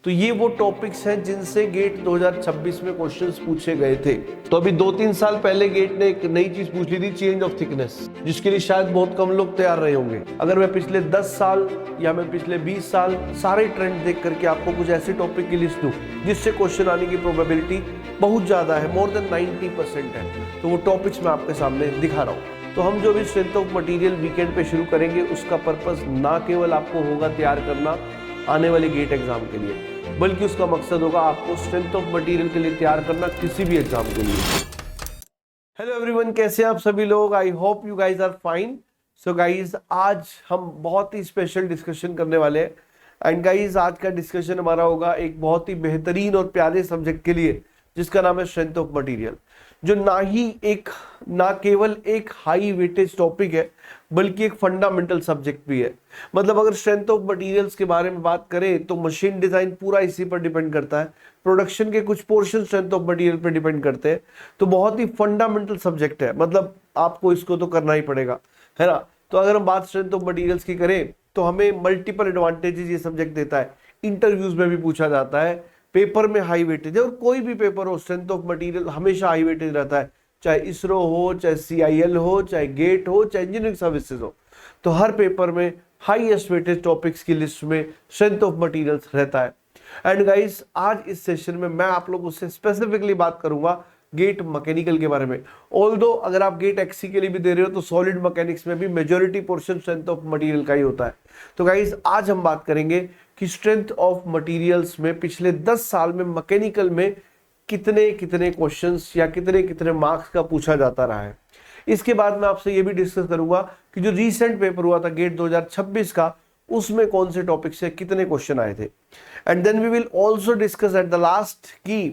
तो ये वो टॉपिक्स हैं जिनसे गेट 2026 में क्वेश्चंस पूछे गए थे। तो अभी 2-3 साल पहले गेट ने एक नई चीज पूछ ली थी, चेंज ऑफ थिकनेस, जिसके लिए शायद बहुत कम लोग तैयार रहे होंगे। अगर मैं पिछले 10 साल या मैं पिछले 20 साल सारे ट्रेंड देख करके आपको कुछ ऐसे टॉपिक की लिस्ट दूं जिससे क्वेश्चन आने की प्रोबेबिलिटी बहुत ज्यादा है, मोर देन 90% है, तो वो टॉपिक्स मैं आपके सामने दिखा रहा हूँ। तो हम जो भी स्ट्रेंथ ऑफ मटेरियल वीकेंड पे शुरू करेंगे उसका पर्पस ना केवल आपको होगा तैयार करना आने वाले गेट एग्जाम के लिए, बल्कि उसका मकसद होगा आपको स्ट्रेंथ ऑफ मटेरियल के लिए तैयार करना किसी भी एग्जाम के लिए। हेलो एवरीवन, कैसे हैं आप सभी लोग? I hope you guys are fine. So guys, आज हम बहुत ही स्पेशल डिस्कशन करने वाले हैं। एंड गाइज, आज का डिस्कशन हमारा होगा एक बहुत ही बेहतरीन और प्यारे सब्जेक्ट के लिए जिसका नाम है स्ट्रेंथ ऑफ मटेरियल, जो ना केवल एक हाई वेटेज टॉपिक है बल्कि एक फंडामेंटल सब्जेक्ट भी है। मतलब अगर स्ट्रेंथ ऑफ मटेरियल्स के बारे में बात करें तो मशीन डिजाइन पूरा इसी पर डिपेंड करता है, प्रोडक्शन के कुछ पोर्शन स्ट्रेंथ ऑफ मटेरियल पर डिपेंड करते हैं। तो बहुत ही फंडामेंटल सब्जेक्ट है, मतलब आपको इसको तो करना ही पड़ेगा, है ना। तो अगर हम बात स्ट्रेंथ ऑफ मटेरियल्स की करें तो हमें मल्टीपल एडवांटेजेस ये सब्जेक्ट देता है। इंटरव्यूज में भी पूछा जाता है, पेपर में हाई वेटेज है, और कोई भी पेपर हो स्ट्रेंथ ऑफ मटेरियल हमेशा हाई वेटेज रहता है, चाहे इसरो हो, चाहे CIL हो, चाहे गेट हो, चाहे इंजीनियरिंग सर्विसेज हो। तो हर पेपर में हाईएस्ट वेटेज टॉपिक्स की लिस्ट में स्ट्रेंथ ऑफ मटेरियल्स रहता है। एंड गाइस, आज इस सेशन में मैं आप लोगों से स्पेसिफिकली बात करूंगा गेट मैकेनिकल के बारे में। ऑल्दो अगर आप गेट एक्सी के लिए भी दे रहे हो तो सॉलिड मैकेनिक्स में भी majority portion strength of material का ही होता है। तो गाइस, आज हम बात करेंगे कि स्ट्रेंथ ऑफ मटेरियल्स में पिछले 10 साल में मैकेनिकल में कितने कितने क्वेश्चंस या कितने कितने मार्क्स का पूछा जाता रहा है। इसके बाद मैं आपसे ये भी डिस्कस करूंगा कि जो रीसेंट पेपर हुआ था गेट 2026 का, उसमें कौन से टॉपिक से कितने क्वेश्चन आए थे। And then we will also discuss at the last कि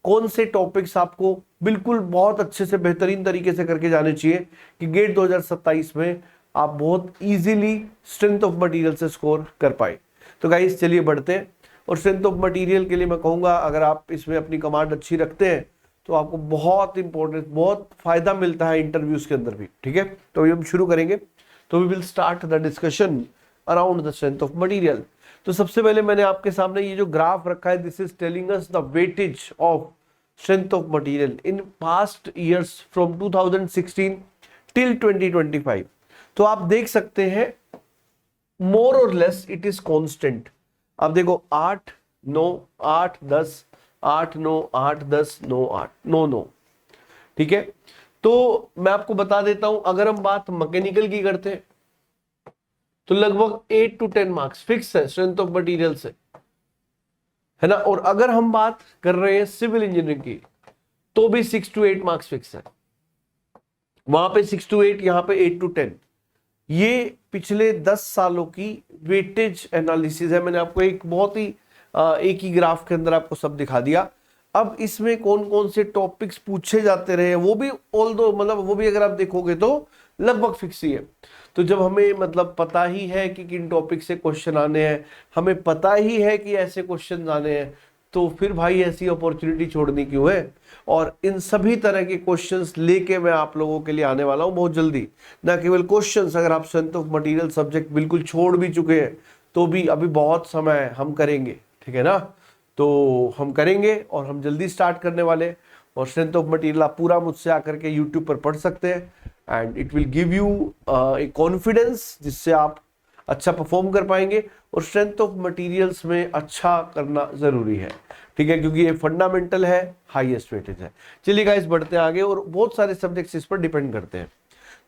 कौन से टॉपिक्स आपको बिल्कुल बहुत अच्छे से बेहतरीन तरीके से करके जाने चाहिए कि गेट 2027 में आप बहुत इजीली स्ट्रेंथ ऑफ मटेरियल से स्कोर कर पाए। तो गाइस, चलिए बढ़ते हैं। और स्ट्रेंथ ऑफ मटेरियल के लिए मैं कहूंगा, अगर आप इसमें अपनी कमांड अच्छी रखते हैं तो आपको बहुत इंपॉर्टेंट, बहुत फायदा मिलता है इंटरव्यूज के अंदर भी। ठीक है, तो अभी हम शुरू करेंगे। तो we will start the discussion around the strength of material. तो सबसे पहले मैंने आपके सामने ये जो ग्राफ रखा है, this is telling us the weightage of strength of material in past years from 2016 till 2025। तो आप देख सकते हैं मोर और लेस इट इज कांस्टेंट। आप देखो 8 9 8 10 8 9 8 10 9 8 9 9। ठीक है, तो मैं आपको बता देता हूं, अगर हम बात मैकेनिकल की करते हैं तो लगभग 8 to 10 मार्क्स फिक्स है स्ट्रेंथ ऑफ मटेरियल से, है ना। और अगर हम बात कर रहे हैं सिविल इंजीनियरिंग की तो भी 6 to 8 मार्क्स फिक्स है। वहां पे 6 to 8, यहां पे 8 to 10। ये पिछले 10 सालों की वेटेज एनालिसिस है। मैंने आपको एक बहुत ही एक ही ग्राफ के अंदर आपको सब दिखा दिया। अब इसमें कौन कौन से टॉपिक्स पूछे जाते रहे वो भी मतलब वो भी अगर आप देखोगे तो लगभग फिक्स ही है। तो जब हमें मतलब पता ही है कि किन टॉपिक से क्वेश्चन आने हैं, हमें पता ही है कि ऐसे क्वेश्चन आने हैं, तो फिर भाई ऐसी अपॉर्चुनिटी छोड़नी क्यों है। और इन सभी तरह के क्वेश्चंस लेके मैं आप लोगों के लिए आने वाला हूं बहुत जल्दी। ना केवल क्वेश्चंस, अगर आप स्ट्रेंथ ऑफ मटेरियल सब्जेक्ट बिल्कुल छोड़ भी चुके हैं तो भी अभी बहुत समय है, हम करेंगे। ठीक है ना, तो हम करेंगे और हम जल्दी स्टार्ट करने वाले। और स्ट्रेंथ ऑफ मटेरियल आप पूरा मुझसे आकर के यूट्यूब पर पढ़ सकते हैं and it will give U A confidence जिससे आप अच्छा परफॉर्म कर पाएंगे। और स्ट्रेंथ ऑफ मटेरियल्स में अच्छा करना जरूरी है, ठीक है, क्योंकि ये फंडामेंटल है, हाईएस्ट वेटेज है। चलिए गाइस, बढ़ते हैं आगे, और बहुत सारे सब्जेक्ट्स इस पर डिपेंड करते हैं।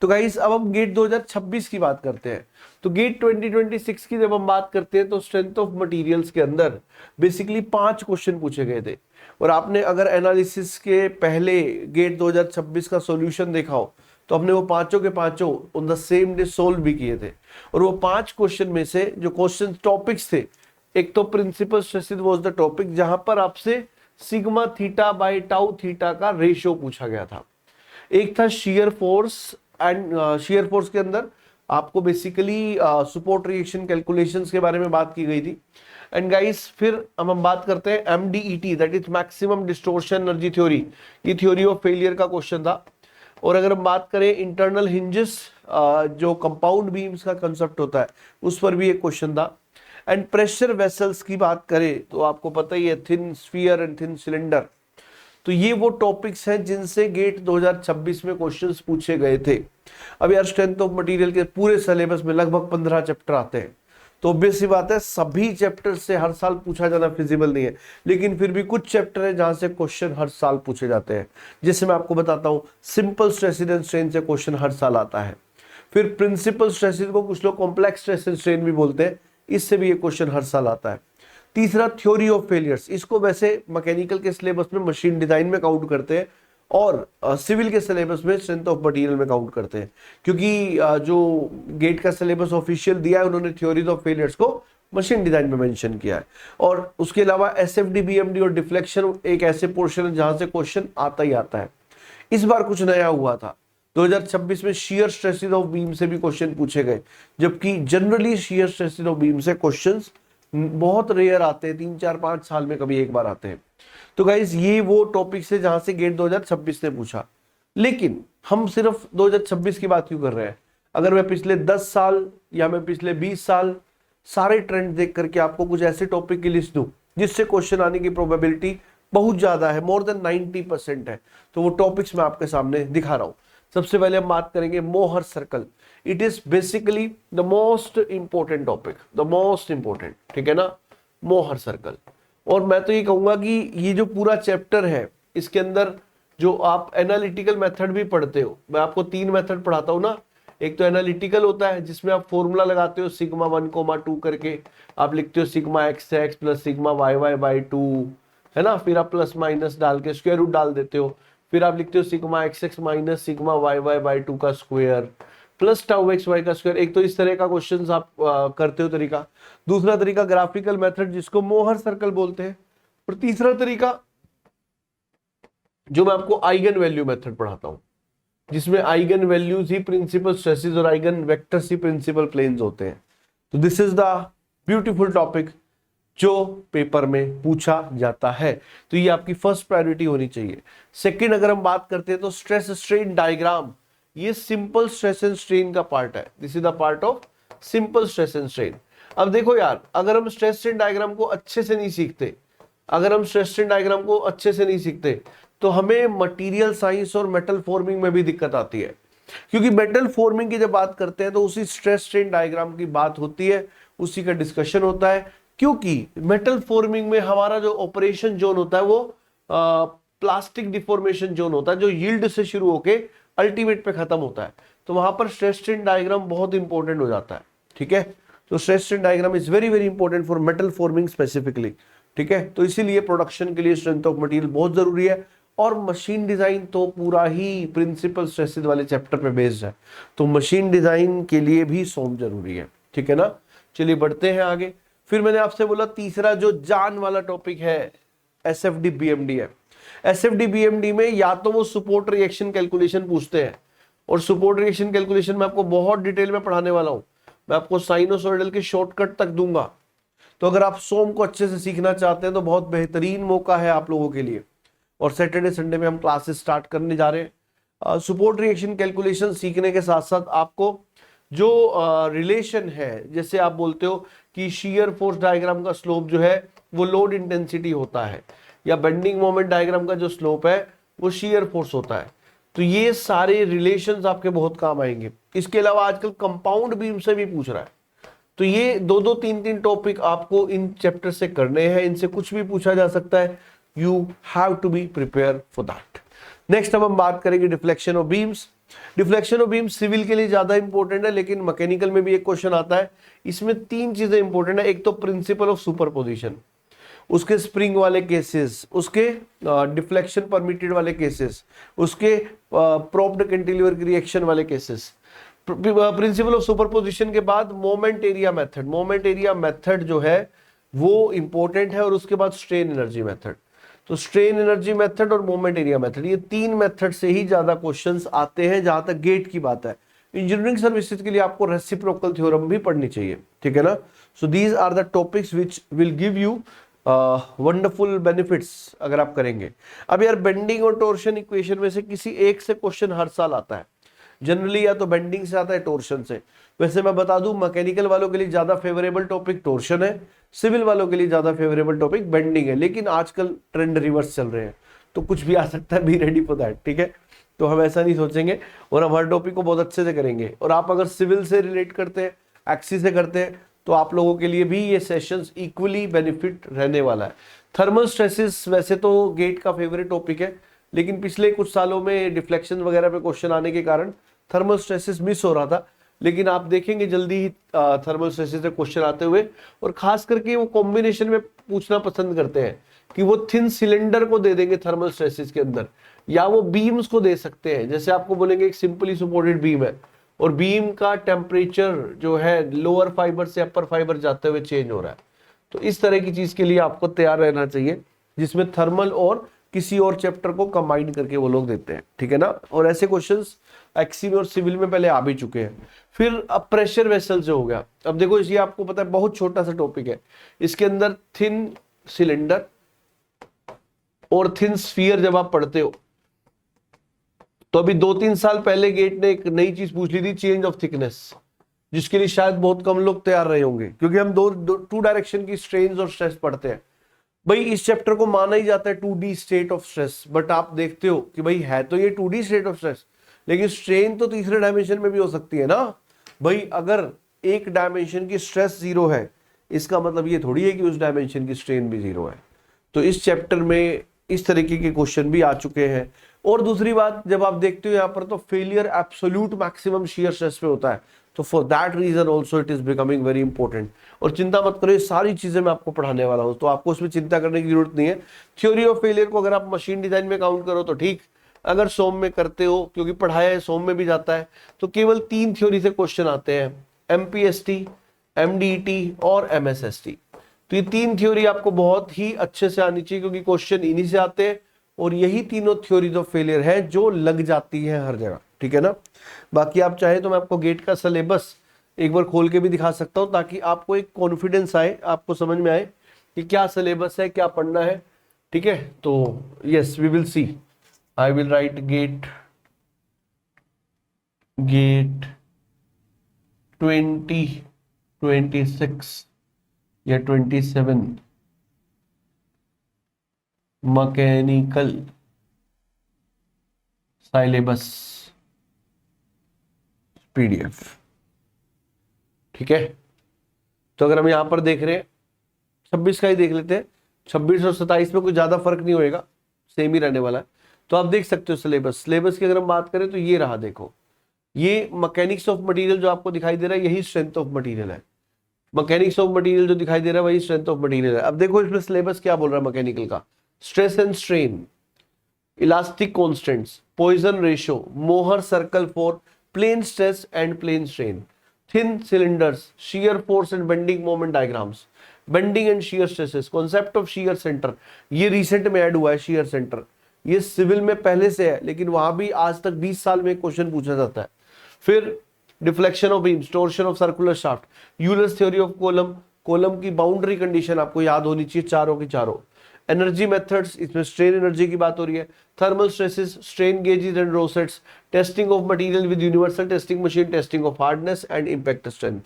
तो गाइस, अब हम गेट 2026 की बात करते हैं। तो गेट 2026 की जब हम बात करते हैं तो स्ट्रेंथ ऑफ मटेरियल्स के अंदर बेसिकली 5 क्वेश्चन पूछे गए थे। और आपने अगर एनालिसिस के पहले गेट 2026 का सॉल्यूशन देखा हो तो हमने वो पांचों के पांचों on the same day solve भी किए थे। और वो 5 क्वेश्चन में से जो क्वेश्चन टॉपिक्स थे, एक तो principal stresses was the topic, जहां पर आपसे sigma theta by tau theta का रेशियो पूछा गया था। एक था shear force, and shear force के अंदर आपको बेसिकली सपोर्ट रिएक्शन कैलकुलेशंस के बारे में बात की गई थी। एंड गाइस, फिर अब हम बात करते हैं MDET, that is maximum distortion energy theory. ये थ्योरी ऑफ फेलियर का क्वेश्चन था। और अगर हम बात करें इंटरनल हिंजेस, जो कंपाउंड बीम्स का कंसेप्ट होता है, उस पर भी एक क्वेश्चन था। एंड प्रेशर वेसल्स की बात करें तो आपको पता ही है, thin sphere and thin cylinder. तो ये वो टॉपिक्स हैं जिनसे गेट 2026 में क्वेश्चंस पूछे गए थे। अब यार स्ट्रेंथ ऑफ मटेरियल के पूरे सिलेबस में लगभग 15 चैप्टर आते हैं, तो ऑब्वियस सी बात है सभी चैप्टर से हर साल पूछा जाना फिजिबल नहीं है, लेकिन फिर भी कुछ चैप्टर है जहां से क्वेश्चन हर साल पूछे जाते हैं। जैसे मैं आपको बताता हूं, सिंपल स्ट्रेसेस एंड स्ट्रेन से क्वेश्चन हर साल आता है। फिर प्रिंसिपल स्ट्रेसेस को कुछ लोग कॉम्प्लेक्स स्ट्रेस एंड स्ट्रेन भी बोलते हैं, इससे भी ये क्वेश्चन हर साल आता है। तीसरा थ्योरी ऑफ फेलियर्स, इसको वैसे मैकेनिकल के सिलेबस में मशीन डिजाइन में काउंट करते हैं और सिविल के सिलेबस में स्ट्रेंथ ऑफ मटेरियल में काउंट करते हैं, क्योंकि जो गेट का सिलेबस ऑफिशियल दिया है उन्होंने थ्योरीज ऑफ फेलियर्स को मशीन डिजाइन में मेंशन किया है। और उसके अलावा एसएफडी, बीएमडी और डिफ्लेक्शन एक ऐसे पोर्शन है जहां से क्वेश्चन आता ही आता है। इस बार कुछ नया हुआ था, 2026 में शियर स्ट्रेसेस ऑफ बीम से भी क्वेश्चन पूछे गए, जबकि generally shear stresses of beam से क्वेश्चंस बहुत रेयर आते हैं, 3-4-5 साल में कभी एक बार आते हैं। तो गाइज ये वो टॉपिक है जहां से गेट 2026 ने पूछा। लेकिन हम सिर्फ 2026 की बात क्यों कर रहे हैं? अगर मैं पिछले 10 साल या मैं पिछले 20 साल सारे ट्रेंड देख करके आपको कुछ ऐसे टॉपिक की लिस्ट दूं जिससे क्वेश्चन आने की प्रोबेबिलिटी बहुत ज्यादा है, मोर देन 90% है, तो वो टॉपिक्स मैं आपके सामने दिखा रहा हूं। सबसे पहले हम बात करेंगे Mohr circle. It is basically the most important topic, the most important, ठीक है ना, मोहर सर्कल। और मैं तो ये कहूंगा कि ये जो पूरा चैप्टर है इसके अंदर जो आप एनालिटिकल मेथड भी पढ़ते हो, मैं आपको 3 मेथड पढ़ाता हूं ना। एक तो एनालिटिकल होता है जिसमें आप फॉर्मूला लगाते हो सिग्मा 1, 2 करके, आप लिखते हो sigma XX plus sigma YY/2, है ना, फिर आप प्लस माइनस डाल के स्क्वायर रूट डाल देते हो, फिर आप लिखते हो sigma XX minus sigma YY/2 का स्क्वायर प्लस टाउ XY का स्क्वायर। एक तो इस तरह का क्वेश्चंस आप करते हो तरीका। दूसरा तरीका ग्राफिकल मेथड जिसको मोहर सर्कल बोलते हैं। और तीसरा तरीका जो मैं आपको आइगन वैल्यू मेथड पढ़ाता हूं, जिसमें आइगन वैल्यूज ही प्रिंसिपल स्ट्रेसेस और आइगन वेक्टर्स ही प्रिंसिपल प्लेन्स होते हैं। तो this is the beautiful topic जो पेपर में पूछा जाता है, तो ये आपकी फर्स्ट प्रायोरिटी होनी चाहिए। सेकंड अगर हम बात करते हैं तो स्ट्रेस स्ट्रेन डायग्राम, ये सिंपल स्ट्रेस एंड स्ट्रेन का पार्ट है। This is the part of simple stress and strain. अब देखो यार, अगर हम स्ट्रेस स्ट्रेन डायग्राम को अच्छे से नहीं सीखते, तो हमें मटेरियल साइंस और मेटल फॉर्मिंग में भी दिक्कत आती है। क्योंकि मेटल फॉर्मिंग की जब बात करते हैं तो उसी स्ट्रेस स्ट्रेन डायग्राम की बात होती है, उसी का डिस्कशन होता है। क्योंकि मेटल फॉर्मिंग में हमारा जो ऑपरेशन जोन होता है वो प्लास्टिक डिफॉर्मेशन जोन होता है, जो यील्ड से शुरू होके अल्टीमेट पे खत्म होता है। तो वहां पर स्ट्रेस स्ट्रेन डायग्राम बहुत इंपॉर्टेंट हो जाता है, ठीक है। तो stress strain diagram is very very important for metal forming specifically, ठीक है। तो इसीलिए प्रोडक्शन के लिए स्ट्रेंथ ऑफ मटेरियल बहुत जरूरी है। और मशीन डिजाइन तो पूरा ही प्रिंसिपल स्ट्रेसेस वाले चैप्टर पे बेस्ड है, तो मशीन डिजाइन के लिए भी सोम जरूरी है, ठीक है ना। चलिए बढ़ते हैं आगे। फिर मैंने आपसे बोला तीसरा जो जान वाला टॉपिक है एसएफडी बीएमडी है। एसएफडी बीएमडी में या तो वो सपोर्ट रिएक्शन कैलकुलेशन पूछते हैं, और सपोर्ट रिएक्शन कैलकुलेशन में आपको बहुत डिटेल में पढ़ाने वाला हूं, मैं आपको साइनोसॉइडल के शॉर्टकट तक दूंगा। तो अगर आप सोम को अच्छे से सीखना चाहते हैं तो बहुत बेहतरीन मौका है आप लोगों के लिए। और सैटरडे संडे में हम क्लासेस स्टार्ट करने जा रहे हैं। सपोर्ट रिएक्शन कैलकुलेशन सीखने के साथ साथ आपको जो रिलेशन है, जैसे आप बोलते हो कि शियर फोर्स डायग्राम का स्लोप जो है वो लोड इंटेंसिटी होता है, या बेंडिंग मोमेंट डायग्राम का जो स्लोप है वो शियर फोर्स होता है, तो ये सारे रिलेशंस आपके बहुत काम आएंगे। इसके अलावा आजकल कंपाउंड बीम से भी पूछ रहा है, तो ये 2-2, 3-3 टॉपिक आपको इन चैप्टर से करने हैं, इनसे कुछ भी पूछा जा सकता है। You have to be prepared for that. Next अब हम बात करेंगे deflection of beams. Deflection of beams civil के लिए ज्यादा इंपॉर्टेंट है, लेकिन मैकेनिकल में भी एक क्वेश्चन आता है। इसमें 3 चीजें इंपॉर्टेंट है। एक तो प्रिंसिपल ऑफ सुपरपोजिशन, उसके स्प्रिंग वाले केसेस, उसके डिफ्लेक्शन परमिटेड वाले केसेस, उसके प्रोप्ड कैंटिलीवर की रिएक्शन वाले केसेस। प्रिंसिपल ऑफ सुपरपोजिशन के बाद moment area method, moment area method जो है वो इंपॉर्टेंट है, और उसके बाद स्ट्रेन एनर्जी मेथड। तो स्ट्रेन एनर्जी मेथड और मोमेंट एरिया मेथड, ये 3 मेथड से ही ज्यादा क्वेश्चंस आते हैं जहां तक गेट की बात है। इंजीनियरिंग सर्विसेज के लिए आपको रेसिप्रोकल थ्योरम भी पढ़नी चाहिए, ठीक है ना। So these are the topics which will give you wonderful benefits अगर आप करेंगे। अब यार बेंडिंग और टोर्शन इक्वेशन में से किसी एक से क्वेश्चन हर साल आता है, जनरली या तो बेंडिंग से आता है टोर्शन से। वैसे मैं बता दूं, मैकेनिकल वालों के लिए ज्यादा फेवरेबल टॉपिक टॉर्शन है, सिविल वालों के लिए ज्यादा फेवरेबल टॉपिक बेंडिंग है, लेकिन आजकल ट्रेंड रिवर्स चल रहे हैं, तो कुछ भी आ सकता है, बी रेडी फॉर दैट, ठीक है। तो हम ऐसा नहीं सोचेंगे और हम हर टॉपिक को बहुत अच्छे से करेंगे। और आप अगर सिविल से रिलेट करते हैं, एक्सी से करते हैं, तो आप लोगों के लिए भी ये सेशंस इक्वली बेनिफिट रहने वाला है। थर्मल स्ट्रेसेस वैसे तो गेट का फेवरेट टॉपिक है, लेकिन पिछले कुछ सालों में डिफ्लेक्शन वगैरह पे क्वेश्चन आने के कारण थर्मल स्ट्रेसेस मिस हो रहा था, लेकिन आप देखेंगे जल्दी ही थर्मल स्ट्रेसेस से क्वेश्चन आते हुए, और खास करके वो कॉम्बिनेशन में पूछना पसंद करते हैं कि वो थिन सिलेंडर को दे देंगे थर्मल स्ट्रेसेस के अंदर, या वो बीम्स को दे सकते हैं। जैसे आपको बोलेंगे एक सिंपली सपोर्टेड बीम है और बीम का टेम्परेचर जो है लोअर फाइबर से अपर फाइबर जाते हुए चेंज हो रहा है, तो इस तरह की चीज के लिए आपको तैयार रहना चाहिए, जिसमें थर्मल और किसी और चैप्टर को कंबाइन करके वो लोग देते हैं, ठीक है ना। और ऐसे क्वेश्चंस एक्सी में और सिविल में पहले आ भी चुके हैं। फिर अब प्रेशर वेसल जो हो गया, अब देखो ये आपको पता है बहुत छोटा सा टॉपिक है, इसके अंदर थिन सिलेंडर और थिन स्फीयर जब आप पढ़ते हो, तो अभी 2-3 साल पहले गेट ने एक नई चीज पूछ ली थी, चेंज ऑफ थिकनेस, जिसके लिए शायद बहुत कम लोग तैयार रहे होंगे, क्योंकि हम टू डायरेक्शन की स्ट्रेन और स्ट्रेस पढ़ते हैं। भाई इस चैप्टर को माना ही जाता है 2D state of stress, but आप देखते हो कि भाई है तो ये 2D स्टेट ऑफ स्ट्रेस, लेकिन स्ट्रेन तो तीसरे डायमेंशन में भी हो सकती है ना भाई। अगर एक डायमेंशन की स्ट्रेस 0 है, इसका मतलब ये थोड़ी है कि उस डायमेंशन की स्ट्रेन भी 0 है। तो इस चैप्टर में इस तरीके के क्वेश्चन भी आ चुके हैं। और दूसरी बात, जब आप देखते हो यहाँ पर, तो failure absolute maximum shear stress पे होता है, तो for that reason also it is becoming very important. और चिंता मत करो, ये सारी चीजें मैं आपको पढ़ाने वाला हूँ, तो आपको उसमें चिंता करने की जरूरत नहीं है। थ्योरी ऑफ फेलियर को अगर आप मशीन डिजाइन में काउंट करो तो ठीक, अगर सोम में करते हो, क्योंकि पढ़ाया है सोम में भी जाता है, तो केवल 3 थ्योरी से क्वेश्चन आते हैं, MPST, MDET और MSST। तो ये 3 थ्योरी आपको बहुत ही अच्छे से आनी चाहिए, क्योंकि क्वेश्चन इन्हीं से आते हैं, और यही तीनों थ्योरीज ऑफ फेलियर है जो लग जाती है हर जगह, ठीक है ना। बाकी आप चाहे तो मैं आपको गेट का सिलेबस एक बार खोल के भी दिखा सकता हूं, ताकि आपको एक कॉन्फिडेंस आए, आपको समझ में आए कि क्या सिलेबस है, क्या पढ़ना है, ठीक है। तो yes, we will see. I will write GATE 2026 या 27 मैकेनिकल सिलेबस PDF, ठीक है। तो अगर हम यहां पर देख रहे हैं 26 का ही देख लेते हैं, 26 और 27 में कोई ज्यादा फर्क नहीं होएगा, सेम ही रहने वाला है। तो आप देख सकते हो सिलेबस की अगर हम बात करें तो ये रहा, देखो ये मैकेनिक्स ऑफ मटेरियल जो आपको दिखाई दे रहा है, यही स्ट्रेंथ ऑफ मटेरियल है। मैकेनिक्स ऑफ मटेरियल जो दिखाई दे रहा है वही स्ट्रेंथ ऑफ मटेरियल है। अब देखो इसमें सिलेबस क्या बोल रहा है मैकेनिकल का, stress and strain, elastic constants, Poisson ratio, Mohr circle for plane stress and plane strain, thin cylinders, shear force and bending moment diagrams, bending and shear stresses, concept of shear center, ये recent में add हुआ है shear center, ये civil में पहले से है, लेकिन वहां भी आज तक 20 साल में क्वेश्चन पूछा जाता है। फिर deflection of beams, torsion of circular shaft, Euler's theory of column, column की बाउंड्री कंडीशन आपको याद होनी चाहिए चारों की चारों। एनर्जी मेथड्स, इसमें स्ट्रेन एनर्जी की बात हो रही है, thermal stresses, strain gauges and rosettes, testing of material with universal testing machine, testing of hardness and impact strength.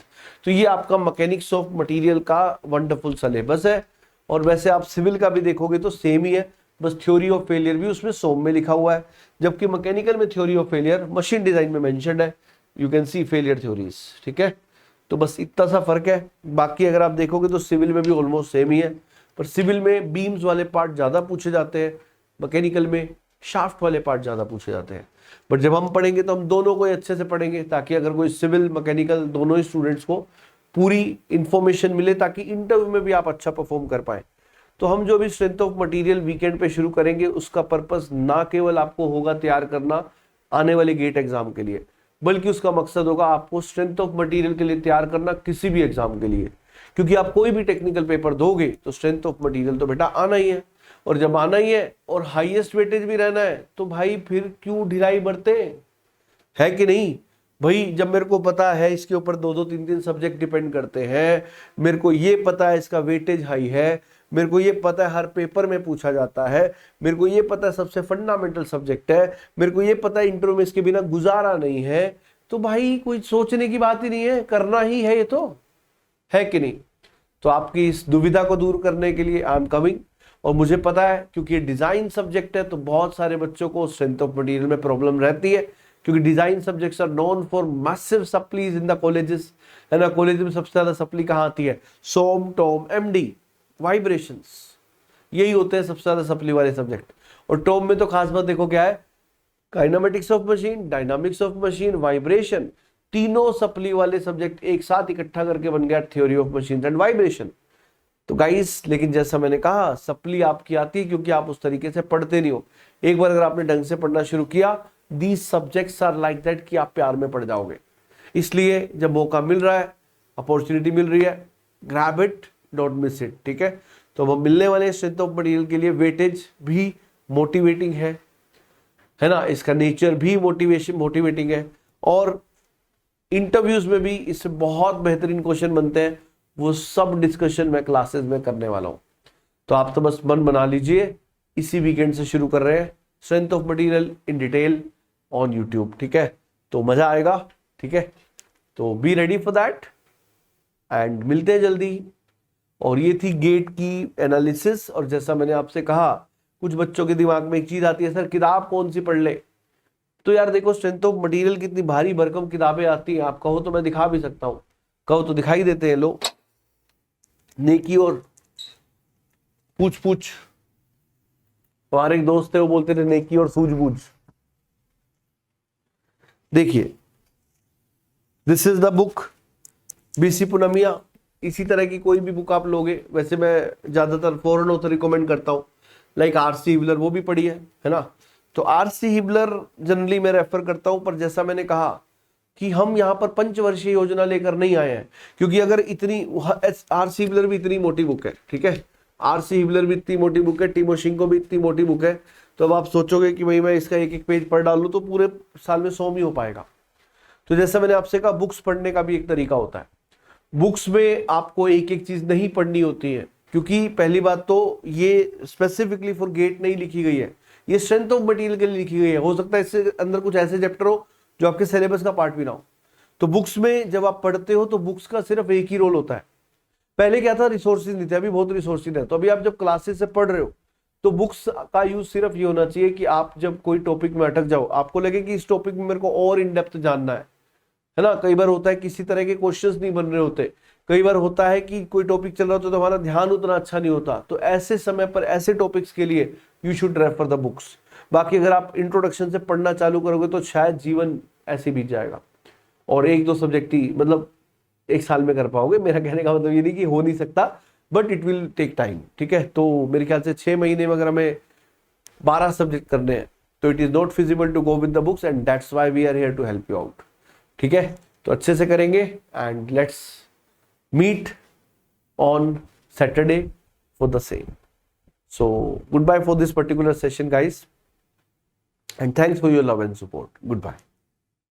तो ये आपका मैकेनिक्स ऑफ मटेरियल का वंडरफुल सिलेबस है। और वैसे आप सिविल का भी देखोगे तो सेम ही है, बस थ्योरी ऑफ फेलियर भी उसमें सोम में लिखा हुआ है, जबकि मैकेनिकल में theory of failure machine design में मेंशन्ड है, you can see failure theories, ठीक है। तो बस इतना सा फर्क है, बाकी अगर आप देखोगे तो सिविल में भी ऑलमोस्ट सेम ही है, पर सिविल में बीम्स वाले पार्ट ज्यादा पूछे जाते हैं, मैकेनिकल में शाफ्ट वाले पार्ट ज्यादा पूछे जाते हैं। बट जब हम पढ़ेंगे तो हम दोनों को अच्छे से पढ़ेंगे, ताकि अगर कोई सिविल मैकेनिकल दोनों ही स्टूडेंट्स को पूरी इंफॉर्मेशन मिले, ताकि इंटरव्यू में भी आप अच्छा परफॉर्म कर पाए। तो हम जो भी स्ट्रेंथ ऑफ मटेरियल वीकेंड पे शुरू करेंगे, उसका पर्पस ना केवल आपको होगा तैयार करना आने वाले गेट एग्जाम के लिए, बल्कि उसका मकसद होगा आपको स्ट्रेंथ ऑफ मटेरियल के लिए तैयार करना किसी भी एग्जाम के लिए। क्योंकि आप कोई भी टेक्निकल पेपर दोगे तो स्ट्रेंथ ऑफ मटेरियल तो बेटा आना ही है, और जब आना ही है और हाईएस्ट वेटेज भी रहना है, तो भाई फिर क्यों ढिलाई बरते, है कि नहीं भाई। जब मेरे को पता है इसके ऊपर 2-2, 3-3 सब्जेक्ट डिपेंड करते हैं, मेरे को ये पता है इसका वेटेज हाई है, मेरे को ये पता है हर पेपर में पूछा जाता है, मेरे को ये पता है सबसे फंडामेंटल सब्जेक्ट है, मेरे को ये पता है इंटरव्यू में इसके बिना गुजारा नहीं है, तो भाई कोई सोचने की बात ही नहीं है, करना ही है, ये तो है कि नहीं। तो आपकी इस दुविधा को दूर करने के लिए आई एम कमिंग। और मुझे पता है क्योंकि ये डिजाइन सब्जेक्ट है तो बहुत सारे बच्चों को स्ट्रेंथ ऑफ मटेरियल में प्रॉब्लम रहती है, क्योंकि design subjects are known for massive supplies in the colleges, है ना। कॉलेज में सबसे ज्यादा सप्ली कहाँ आती है? सोम, टॉम, एमडी, वाइब्रेशंस, यही होते हैं सबसे ज्यादा सप्ली वाले सब्जेक्ट। और टॉम में तो खास बात देखो क्या है, kinematics of machine, dynamics of machine, vibration, तीनों सप्ली वाले सब्जेक्ट एक साथ इकट्ठा करके बन गया theory of machine and vibration. तो गाइस, लेकिन जैसा मैंने कहा, सप्ली आपकी आती है क्योंकि आप उस तरीके से पढ़ते नहीं हो। एक बार अगर आपने ढंग से पढ़ना शुरू किया, these subjects are like that कि आप प्यार में पड़ जाओगे। इसलिए जब मौका मिल रहा है, अपॉर्चुनिटी मिल रही है, grab it, don't miss it, ठीक है। तो हम मिलने वाले स्ट्रेंथ ऑफ मटेरियल के लिए वेटेज भी मोटिवेटिंग है ना, इसका नेचर भी मोटिवेटिंग है, और इंटरव्यूज में भी इससे बहुत बेहतरीन क्वेश्चन बनते हैं। वो सब डिस्कशन मैं क्लासेस में करने वाला हूं। तो आप तो बस मन बना लीजिए, इसी वीकेंड से शुरू कर रहे हैं strength of material in detail on YouTube, ठीक है। तो मजा आएगा, ठीक है। तो be ready for that and मिलते हैं जल्दी। और ये थी गेट की एनालिसिस। और जैसा मैंने आपसे कहा, कुछ बच्चों के दिमाग में एक चीज आती है, सर किताब कौन सी पढ़ ले। तो यार देखो, स्ट्रेंथ ऑफ मटेरियल कितनी भारी भरकम किताबें आती हैं, आप कहो तो मैं दिखा भी सकता हूं, कहो तो दिखाई देते हैं। लो, नेकी और पूछ, हमारे एक दोस्त थे, वो बोलते थे नेकी और सूझबूझ। देखिए, this is the book BC Punmia. इसी तरह की कोई भी बुक आप लोगे, वैसे मैं ज्यादातर फॉरेन ऑथर रिकमेंड करता हूं, लाइक आरसी हिबलर, वो भी पढ़ी है ना। तो आरसी हिबलर जनरली मैं रेफर करता हूं। पर जैसा मैंने कहा कि हम यहाँ पर पंचवर्षीय योजना लेकर नहीं आए हैं, क्योंकि अगर इतनी, आरसी हिबलर भी इतनी मोटी बुक है, ठीक है, आरसी हिबलर भी इतनी मोटी बुक है, टिमोशेंको भी इतनी मोटी बुक है। तो अब आप सोचोगे कि भाई मैं इसका एक एक पेज पढ़ डालूं तो पूरे साल में 100 ही हो पाएगा। तो जैसा मैंने आपसे कहा, बुक्स पढ़ने का भी एक तरीका होता है। बुक्स में आपको एक एक चीज नहीं पढ़नी होती है, क्योंकि पहली बात तो ये स्पेसिफिकली फॉर गेट नहीं लिखी गई है, ये स्ट्रेंथ ऑफ मटेरियल के लिए लिखी गई है। हो सकता है इससे अंदर कुछ ऐसे चैप्टर हो जो आपके सिलेबस का पार्ट भी ना हो। तो बुक्स में जब आप पढ़ते हो तो बुक्स का सिर्फ एक ही रोल होता है। पहले क्या था, रिसोर्सेज नहीं थे, अभी बहुत रिसोर्सेज है। तो अभी आप जब क्लासेस से पढ़ रहे हो तो बुक्स का यूज सिर्फ ये होना चाहिए कि आप जब कोई टॉपिक में अटक जाओ, आपको लगे कि इस टॉपिक में मेरे को और इन डेप्थ जानना है ना। कई बार होता है किसी तरह के क्वेश्चंस नहीं बन रहे होते, कई बार होता है कि कोई टॉपिक चल रहा होता है तो हमारा ध्यान उतना अच्छा नहीं होता। तो ऐसे समय पर ऐसे टॉपिक्स के लिए you should refer the books. बाकी अगर आप इंट्रोडक्शन से पढ़ना चालू करोगे तो शायद जीवन ऐसे बीत जाएगा और एक दो सब्जेक्ट ही मतलब एक साल में कर पाओगे। मेरा कहने का मतलब ये नहीं कि हो नहीं सकता, but it will take time, ठीक है। तो मेरे ख्याल से 6 महीने में अगर हमें 12 सब्जेक्ट करने हैं तो it is not feasible to go with the books, and that's why we are here to help you out, ठीक है। तो अच्छे से करेंगे and let's meet on Saturday for the same. So good bye for this particular session guys, and thanks for your love and support. Goodbye.